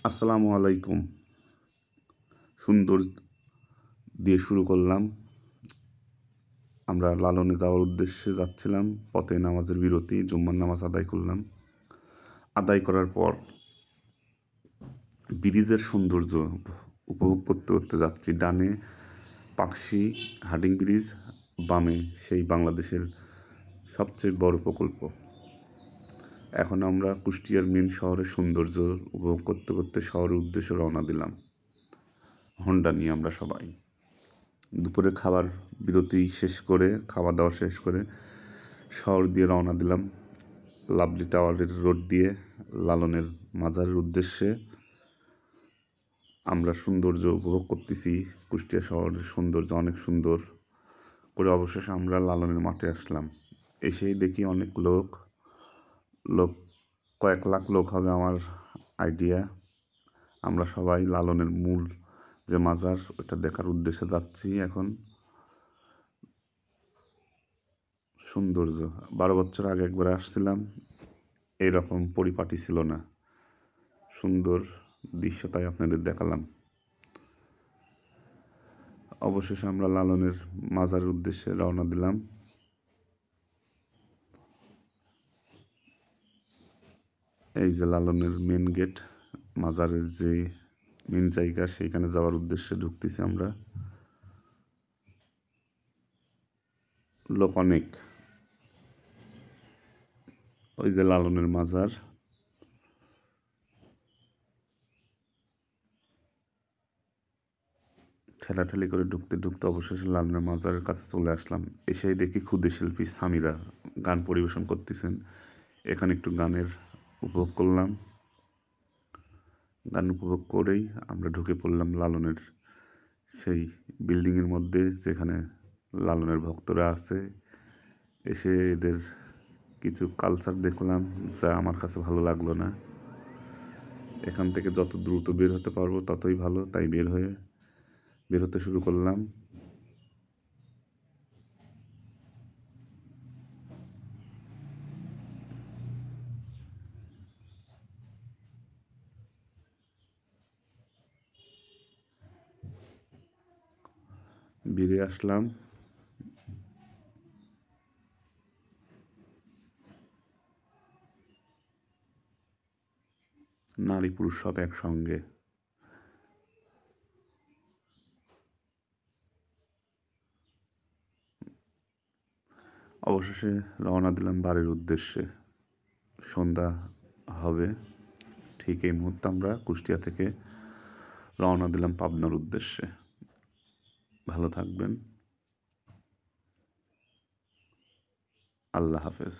আসসালামু আলাইকুম। সুন্দর দিয়ে শুরু করলাম। আমরা লালনে যাওয়ার উদ্দেশ্যে যাচ্ছিলাম। পথে নামাজের বিরতি, জুম্মার নামাজ আদায় করলাম। আদায় করার পর ব্রিজের সৌন্দর্য উপভোগ করতে করতে যাচ্ছি। ডানে পাকশি হাডিং ব্রিজ, বামে সেই বাংলাদেশের সবচেয়ে বড় প্রকল্প। এখন আমরা কুষ্টিয়ার মেন শহরের সৌন্দর্য উপভোগ করতে করতে শহরের উদ্দেশ্যে রওনা দিলাম হোন্ডা নিয়ে। আমরা সবাই দুপুরে খাবার বিরতি শেষ করে, খাওয়া দাওয়া শেষ করে শহর দিয়ে রওনা দিলাম লাভলি টাওয়ারের রোড দিয়ে লালনের মাজারের উদ্দেশ্যে। আমরা সৌন্দর্য উপভোগ করতেছি। কুষ্টিয়া শহরের সৌন্দর্য অনেক সুন্দর করে। অবশেষে আমরা লালনের মাঠে আসলাম। এসেই দেখি অনেক লোক, কয়েক লাখ লোক হবে আমার আইডিয়া। আমরা সবাই লালনের মূল যে মাজার, ওটা দেখার উদ্দেশ্যে যাচ্ছি। এখন সৌন্দর্য 12 বছর আগে একবার আসছিলাম, এইরকম পরিপাটি ছিল না। সুন্দর দৃশ্য, তাই আপনাদের দেখালাম। অবশেষে আমরা লালনের মাজারের উদ্দেশ্যে রওনা দিলাম। এই যে লালনের মেন গেট, মাজারের যে মেন জায়গা, সেইখানে যাওয়ার উদ্দেশ্যে ঢুকতেছি আমরা। লোক অনেক। ওই যে লালনের মাজার। ঠেলাঠেলি করে ঢুকতে ঢুকতে অবশেষে লালনের মাজারের কাছে চলে আসলাম। এসেই দেখি ক্ষুদে শিল্পী সামিরা গান পরিবেশন করতেছেন। এখানে একটু গানের উপভোগ করলাম। গান উপভোগ করেই আমরা ঢুকে পড়লাম লালনের সেই বিল্ডিংয়ের মধ্যে, যেখানে লালনের ভক্তরা আছে। এসে এদের কিছু কালচার দেখলাম, যা আমার কাছে ভালো লাগলো না। এখান থেকে যত দ্রুত বের হতে পারবো ততই ভালো, তাই বের হতে শুরু করলাম। বেরিয়ে আসলাম। নারী পুরুষ সব একসঙ্গে। অবশেষে রওনা দিলাম বাড়ির উদ্দেশ্যে। সন্ধ্যা হবে ঠিক এই মুহূর্তে। আমরা কুষ্টিয়া থেকে রওনা দিলাম পাবনার উদ্দেশ্যে। ভালো থাকবেন। আল্লাহ হাফেজ।